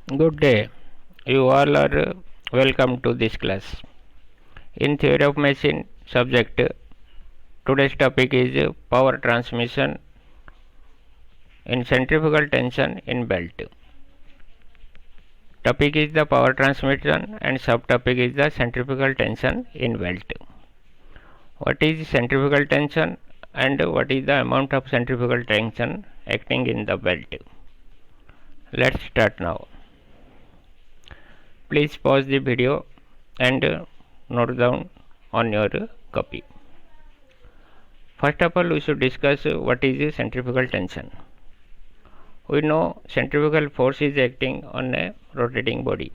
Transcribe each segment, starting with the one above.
Good day. You all are welcome to this class. In theory of machine subject, today's topic is power transmission in centrifugal tension in belt. Topic is the power transmission and subtopic is the centrifugal tension in belt. What is centrifugal tension and what is the amount of centrifugal tension acting in the belt? Let's start now. Please pause the video and note down on your copy. First of all, we should discuss what is centrifugal tension. We know centrifugal force is acting on a rotating body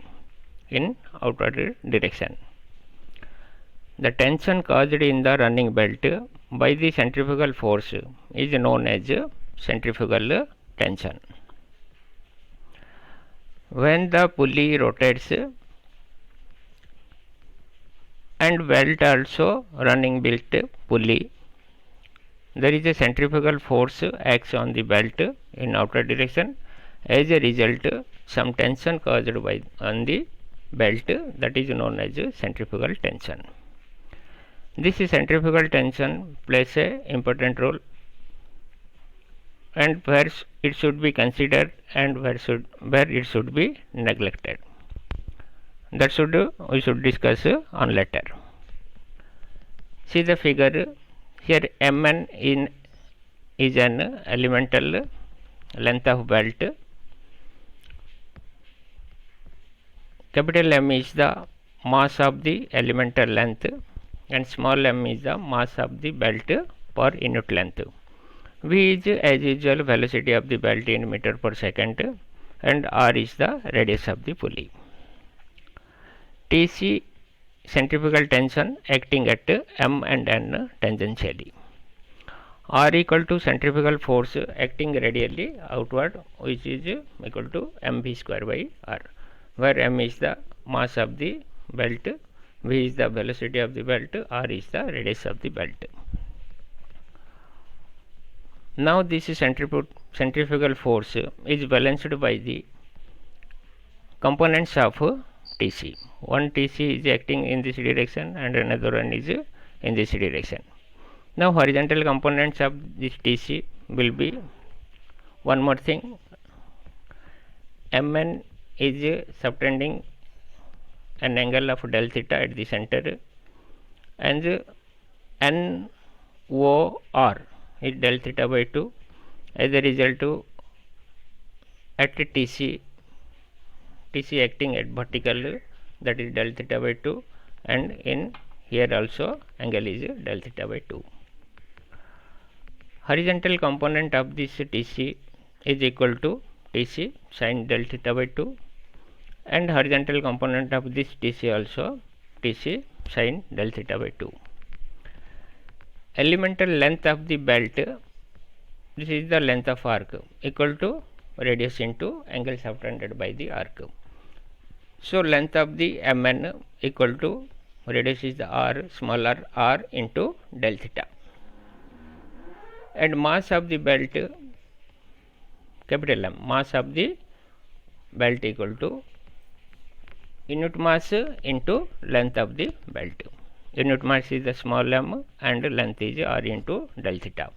in outward direction. The tension caused in the running belt by the centrifugal force is known as centrifugal tension. When the pulley rotates and belt also running belt pulley, there is a centrifugal force acts on the belt in outer direction. As a result, some tension caused by on the belt, that is known as centrifugal tension. This centrifugal tension plays a important role, and where it should be considered and where it should be neglected. That we should discuss on later. See the figure. Here Mn is an elemental length of belt. Capital M is the mass of the elemental length and small m is the mass of the belt per unit length. V is as usual velocity of the belt in meter per second and R is the radius of the pulley. Tc centrifugal tension acting at M and N tangentially. R equal to centrifugal force acting radially outward, which is equal to mv square by R, where m is the mass of the belt, v is the velocity of the belt, R is the radius of the belt. Now this centrifugal force is balanced by the components of Tc. One Tc is acting in this direction and another one is in this direction. Now horizontal components of this Tc will be one more thing. Mn is subtending an angle of del theta at the center and NOR is del theta by 2. As a result, at Tc acting at vertical, that is del theta by 2, and in here also angle is del theta by 2. Horizontal component of this Tc is equal to Tc sin del theta by 2, and horizontal component of this Tc also Tc sin del theta by 2. Elemental length of the belt, this is the length of arc, equal to radius into angle subtended by the arc. So length of the Mn equal to radius is the r, smaller r into del theta, and mass of the belt, capital M, mass of the belt equal to unit mass into length of the belt. Unit mass is the small m and length is r into del theta.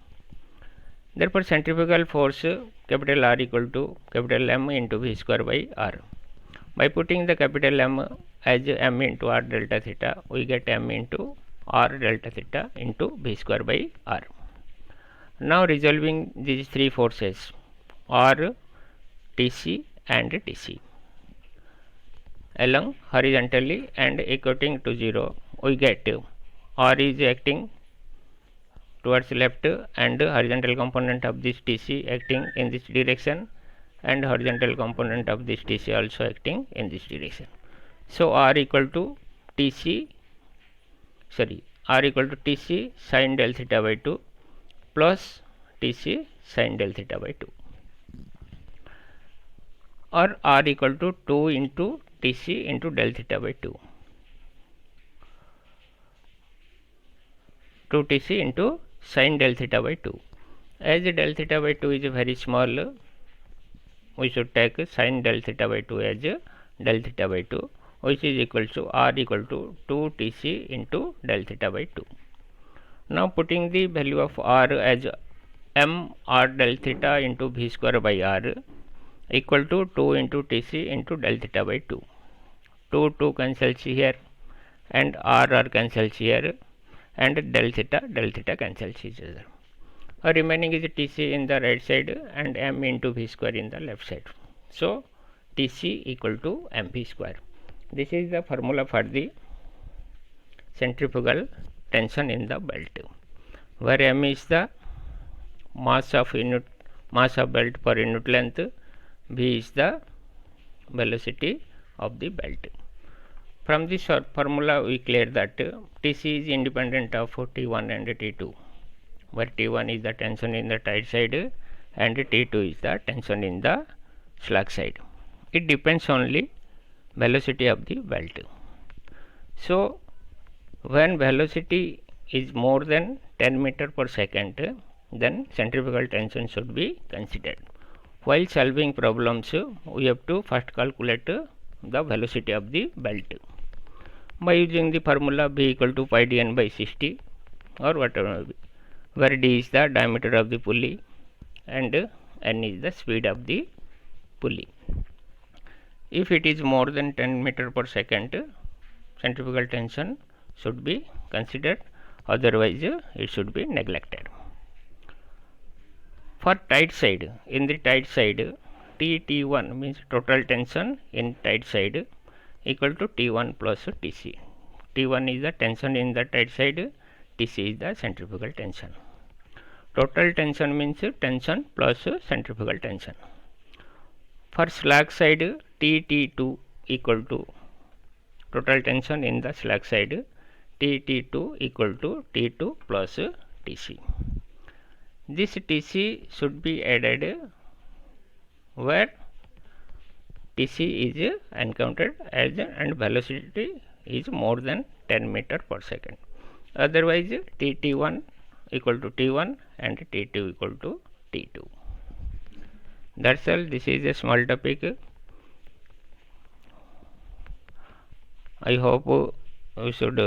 Therefore centrifugal force capital R equal to capital M into v square by r. By putting the capital M as m into r delta theta, we get m into r delta theta into v square by r. Now resolving these three forces R, Tc and Tc along horizontally and equating to 0, we get R is acting towards left and horizontal component of this Tc acting in this direction, and horizontal component of this Tc also acting in this direction. So R equal to Tc sin del theta by 2 plus Tc sin del theta by 2, or R equal to 2 into Tc into del theta by 2, 2 Tc into sin del theta by 2. As del theta by 2 is very small, we should take sin del theta by 2 as del theta by 2, which is equal to r equal to 2 Tc into del theta by 2. Now putting the value of r as m r del theta into v square by r equal to 2 into Tc into del theta by 2. 2 cancels here and r cancels here, and del theta cancels each other. Remaining is Tc in the right side and m into v square in the left side. So Tc equal to mv square. This is the formula for the centrifugal tension in the belt, where m is the mass of belt per unit length, v is the velocity of the belt. From this formula we clear that Tc is independent of T1 and T2, where T1 is the tension in the tight side and T2 is the tension in the slack side. It depends only velocity of the belt. So when velocity is more than 10 meter per second, then centrifugal tension should be considered. While solving problems, we have to first calculate the velocity of the belt by using the formula b equal to pi dn by 60 or whatever, where d is the diameter of the pulley and n is the speed of the pulley. If it is more than 10 meter per second, centrifugal tension should be considered, otherwise it should be neglected. For tight side, in the tight side, T1 means total tension in tight side equal to T1 plus Tc. T1 is the tension in the tight side, Tc is the centrifugal tension. Total tension means tension plus centrifugal tension. For slack side, Tt2 equal to total tension in the slack side, Tt2 equal to T2 plus Tc. This Tc should be added where Tc is encountered as and velocity is more than 10 meter per second. Otherwise Tt1 equal to T1 and T2 equal to T2. That's all. This is a small topic. I hope you should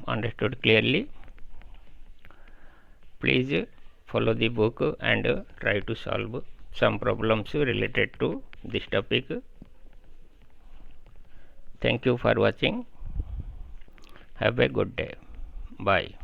understood clearly. Please follow the book and try to solve some problems related to this topic. Thank you for watching. Have a good day. Bye.